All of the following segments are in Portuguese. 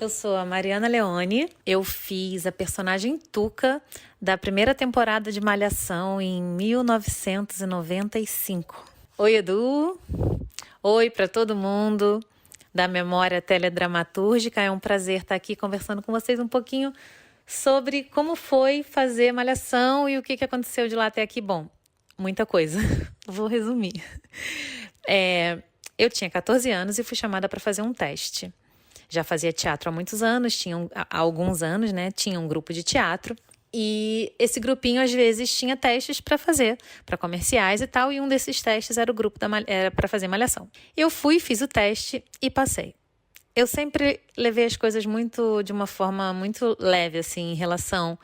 Eu sou a Mariana Leone. Eu fiz a personagem Tuca da primeira temporada de Malhação em 1995. Oi, Edu. Oi para todo mundo da memória teledramatúrgica. É um prazer estar aqui conversando com vocês um pouquinho sobre como foi fazer Malhação e o que aconteceu de lá até aqui. Bom, muita coisa. Vou resumir. Eu tinha 14 anos e fui chamada para fazer um teste. Já fazia teatro há muitos anos, há alguns anos, né? Tinha um grupo de teatro. E esse grupinho, às vezes, tinha testes para fazer, para comerciais e tal. E um desses testes era o grupo era para fazer Malhação. Eu fui, fiz o teste e passei. Eu sempre levei as coisas de uma forma muito leve, assim, em relação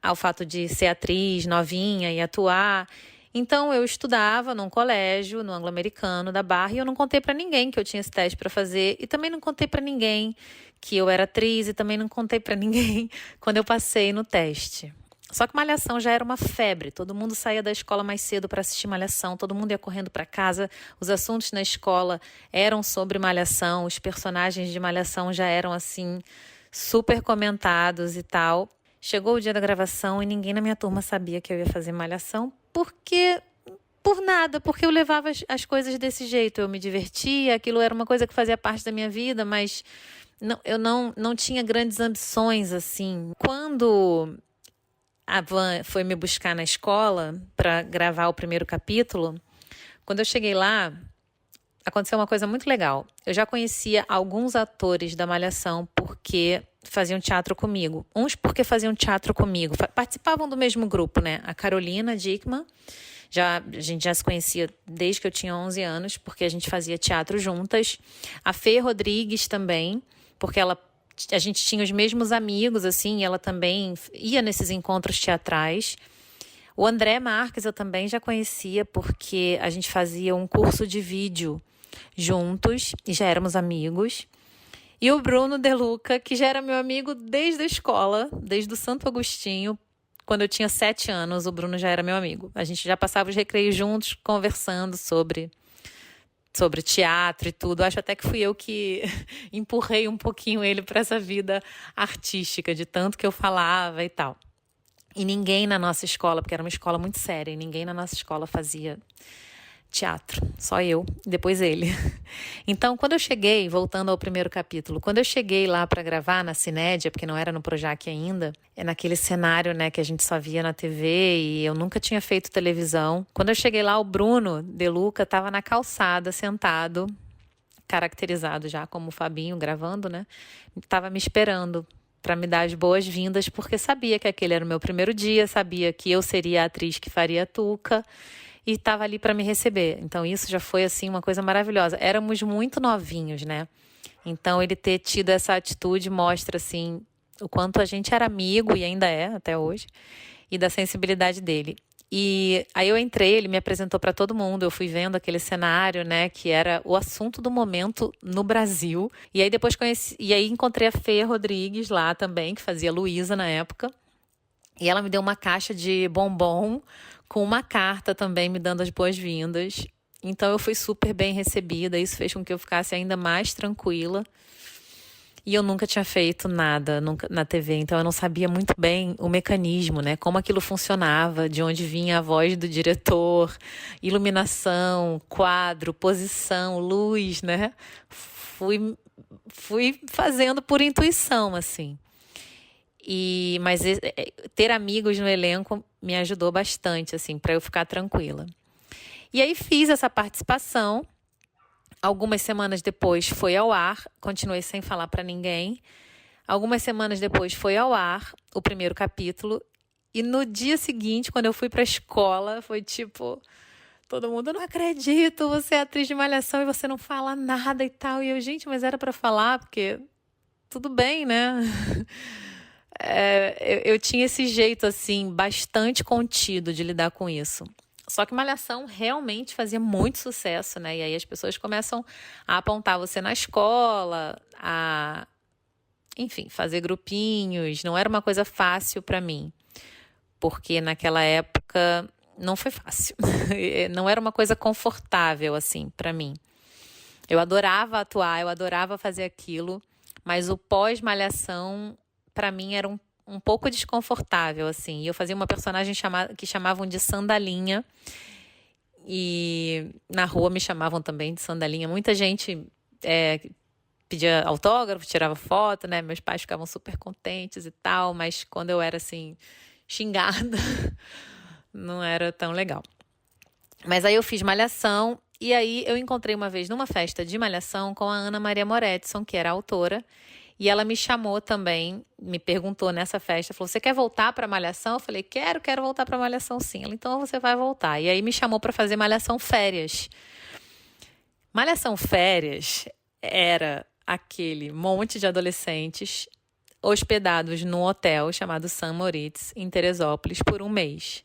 ao fato de ser atriz, novinha e atuar. Então, eu estudava num colégio, no Anglo-Americano da Barra, e eu não contei para ninguém que eu tinha esse teste para fazer, e também não contei para ninguém que eu era atriz, e também não contei para ninguém quando eu passei no teste. Só que Malhação já era uma febre, todo mundo saía da escola mais cedo para assistir Malhação, todo mundo ia correndo para casa, os assuntos na escola eram sobre Malhação, os personagens de Malhação já eram assim, super comentados e tal. Chegou o dia da gravação e ninguém na minha turma sabia que eu ia fazer Malhação, porque eu levava as coisas desse jeito, eu me divertia, aquilo era uma coisa que fazia parte da minha vida, mas eu não tinha grandes ambições, assim. Quando a Van foi me buscar na escola para gravar o primeiro capítulo, quando eu cheguei lá, aconteceu uma coisa muito legal. Eu já conhecia alguns atores da Malhação porque faziam teatro comigo. Uns porque faziam teatro comigo, participavam do mesmo grupo, né? A Carolina Dickman, a gente já se conhecia desde que eu tinha 11 anos, porque a gente fazia teatro juntas. A Fê Rodrigues também, porque a gente tinha os mesmos amigos, assim, e ela também ia nesses encontros teatrais. O André Marques eu também já conhecia, porque a gente fazia um curso de vídeo juntos e já éramos amigos. E o Bruno De Luca, que já era meu amigo desde a escola, desde o Santo Agostinho. Quando eu tinha 7 anos, o Bruno já era meu amigo. A gente já passava os recreios juntos, conversando sobre teatro e tudo. Acho até que fui eu que empurrei um pouquinho ele para essa vida artística, de tanto que eu falava e tal. E ninguém na nossa escola, porque era uma escola muito séria, e ninguém na nossa escola fazia teatro, só eu, depois ele. Então, quando eu cheguei, voltando ao primeiro capítulo, quando eu cheguei lá para gravar na Cinédia, porque não era no Projac ainda, é naquele cenário, né, que a gente só via na TV e eu nunca tinha feito televisão. Quando eu cheguei lá, o Bruno De Luca estava na calçada, sentado, caracterizado já como o Fabinho, gravando, né? Estava me esperando para me dar as boas-vindas, porque sabia que aquele era o meu primeiro dia, sabia que eu seria a atriz que faria a Tuca, e estava ali para me receber. Então isso já foi assim uma coisa maravilhosa. Éramos muito novinhos, né? Então ele ter tido essa atitude mostra assim o quanto a gente era amigo e ainda é até hoje, e da sensibilidade dele. E aí eu entrei, ele me apresentou para todo mundo, eu fui vendo aquele cenário, né, que era o assunto do momento no Brasil. E aí depois encontrei a Fê Rodrigues lá também, que fazia Luísa na época. E ela me deu uma caixa de bombom com uma carta também me dando as boas-vindas. Então eu fui super bem recebida, isso fez com que eu ficasse ainda mais tranquila. E eu nunca tinha feito nada na TV, então eu não sabia muito bem o mecanismo, né? Como aquilo funcionava, de onde vinha a voz do diretor, iluminação, quadro, posição, luz, né? Fui fazendo por intuição, assim. Mas ter amigos no elenco me ajudou bastante, assim, para eu ficar tranquila. E aí fiz essa participação. Algumas semanas depois foi ao ar, continuei sem falar para ninguém. Algumas semanas depois foi ao ar o primeiro capítulo. E no dia seguinte, quando eu fui para a escola, foi tipo... Todo mundo, não acredito, você é atriz de Malhação e você não fala nada e tal. E eu, gente, mas era para falar, porque tudo bem, né? Eu tinha esse jeito, assim, bastante contido de lidar com isso. Só que Malhação realmente fazia muito sucesso, né? E aí as pessoas começam a apontar você na escola, enfim, fazer grupinhos. Não era uma coisa fácil para mim, porque naquela época não foi fácil. Não era uma coisa confortável, assim, para mim. Eu adorava atuar, eu adorava fazer aquilo, mas o pós-malhação, para mim, era um pouco desconfortável, assim. Eu fazia uma personagem que chamavam de Sandalinha, e na rua me chamavam também de Sandalinha. Muita gente pedia autógrafo, tirava foto, né? Meus pais ficavam super contentes e tal, mas quando eu era, assim, xingada, não era tão legal. Mas aí eu fiz malhação, e aí eu encontrei uma vez numa festa de malhação com a Ana Maria Moretson, que era a autora, e ela me chamou também, me perguntou nessa festa, falou, você quer voltar para malhação? Eu falei, quero voltar para malhação sim. Ela, então você vai voltar. E aí me chamou para fazer malhação férias. Malhação férias era aquele monte de adolescentes hospedados num hotel chamado St. Moritz, em Teresópolis, por um mês.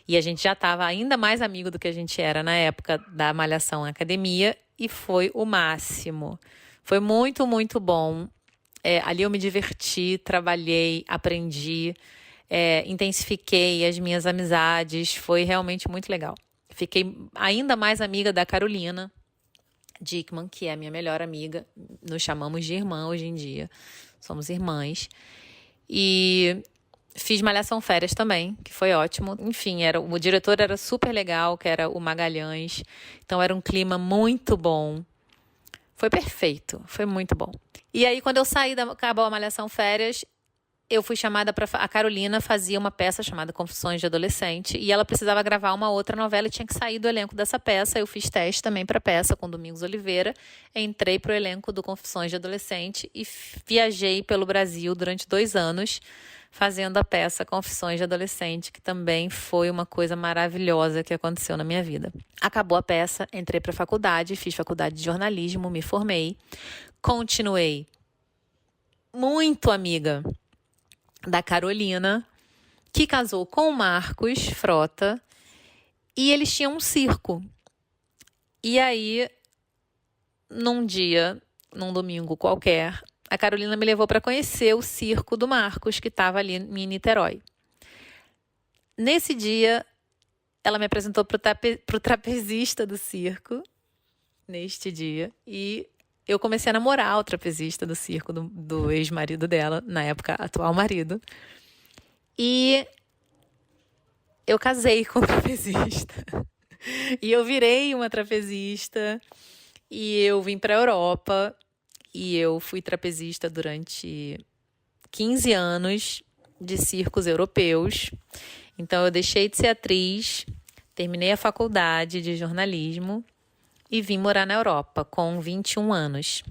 E a gente já estava ainda mais amigo do que a gente era na época da malhação na academia, e foi o máximo. Foi muito, muito bom. Ali eu me diverti, trabalhei, aprendi, intensifiquei as minhas amizades, foi realmente muito legal. Fiquei ainda mais amiga da Carolina Dickman, que é a minha melhor amiga, nos chamamos de irmã hoje em dia, somos irmãs, e fiz malhação férias também, que foi ótimo. Enfim, o diretor era super legal, que era o Magalhães, então era um clima muito bom. Foi perfeito, foi muito bom. E aí, quando eu saí acabou a malhação férias, eu fui chamada para... A Carolina fazia uma peça chamada Confissões de Adolescente, e ela precisava gravar uma outra novela e tinha que sair do elenco dessa peça. Eu fiz teste também para a peça com Domingos Oliveira, entrei para o elenco do Confissões de Adolescente e viajei pelo Brasil durante 2 anos, fazendo a peça Confissões de Adolescente, que também foi uma coisa maravilhosa que aconteceu na minha vida. Acabou a peça, entrei para a faculdade, fiz faculdade de jornalismo, me formei, continuei muito amiga da Carolina, que casou com o Marcos Frota, e eles tinham um circo. E aí, num domingo qualquer, a Carolina me levou para conhecer o circo do Marcos, que estava ali em Niterói. Nesse dia, ela me apresentou para o trapezista do circo, neste dia, e eu comecei a namorar o trapezista do circo do ex-marido dela, na época, atual marido. E eu casei com o trapezista. E eu virei uma trapezista, e eu vim para a Europa, e eu fui trapezista durante 15 anos de circos europeus. Então, eu deixei de ser atriz, terminei a faculdade de jornalismo e vim morar na Europa com 21 anos.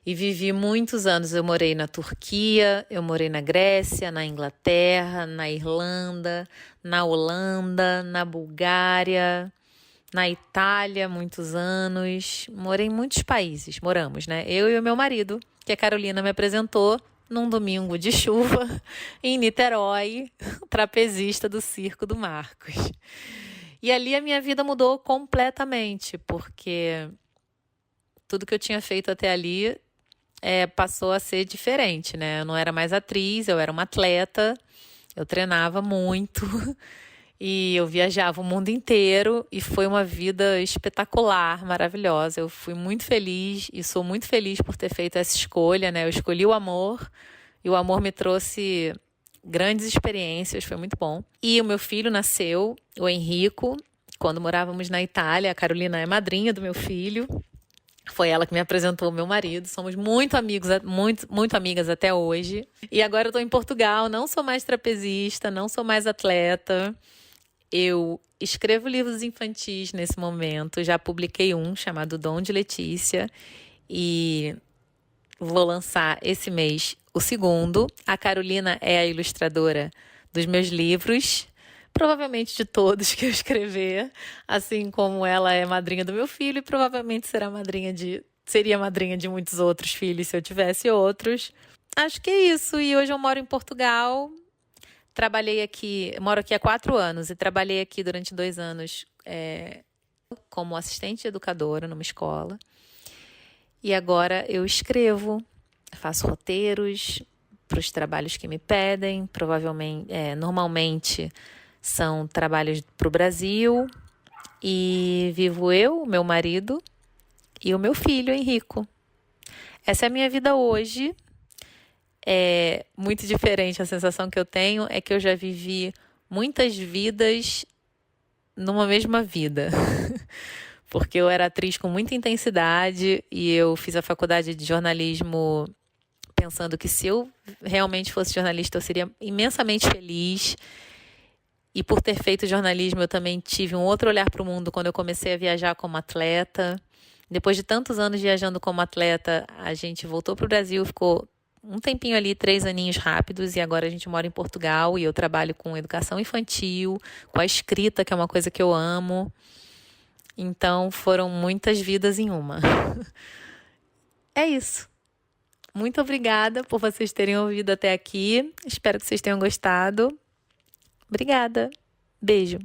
E vivi muitos anos. Eu morei na Turquia, eu morei na Grécia, na Inglaterra, na Irlanda, na Holanda, na Bulgária, na Itália, muitos anos. Morei em muitos países, moramos, né? Eu e o meu marido, que a Carolina me apresentou num domingo de chuva em Niterói, trapezista do Circo do Marcos. E ali a minha vida mudou completamente, porque tudo que eu tinha feito até ali passou a ser diferente, né? Eu não era mais atriz, eu era uma atleta, eu treinava muito e eu viajava o mundo inteiro e foi uma vida espetacular, maravilhosa. Eu fui muito feliz e sou muito feliz por ter feito essa escolha, né? Eu escolhi o amor e o amor me trouxe grandes experiências, foi muito bom. E o meu filho nasceu, o Henrico, quando morávamos na Itália. A Carolina é madrinha do meu filho. Foi ela que me apresentou o meu marido. Somos muito amigos, muito amigas até hoje. E agora eu estou em Portugal, não sou mais trapezista, não sou mais atleta. Eu escrevo livros infantis nesse momento. Já publiquei um chamado Dom de Letícia e vou lançar esse mês o segundo. A Carolina é a ilustradora dos meus livros, provavelmente de todos que eu escrever, assim como ela é madrinha do meu filho e provavelmente seria madrinha de muitos outros filhos se eu tivesse outros. Acho que é isso. E hoje eu moro em Portugal, moro aqui há 4 anos e trabalhei aqui durante 2 anos como assistente educadora numa escola. E agora eu escrevo, faço roteiros para os trabalhos que me pedem, normalmente são trabalhos para o Brasil, e vivo eu, meu marido e o meu filho, Henrico. Essa é a minha vida hoje. É muito diferente. A sensação que eu tenho é que eu já vivi muitas vidas numa mesma vida. Porque eu era atriz com muita intensidade e eu fiz a faculdade de jornalismo pensando que se eu realmente fosse jornalista eu seria imensamente feliz. E por ter feito jornalismo eu também tive um outro olhar para o mundo quando eu comecei a viajar como atleta. Depois de tantos anos viajando como atleta, a gente voltou para o Brasil, ficou um tempinho ali, 3 aninhos rápidos, e agora a gente mora em Portugal e eu trabalho com educação infantil, com a escrita, que é uma coisa que eu amo. Então foram muitas vidas em uma. É isso. Muito obrigada por vocês terem ouvido até aqui. Espero que vocês tenham gostado. Obrigada. Beijo.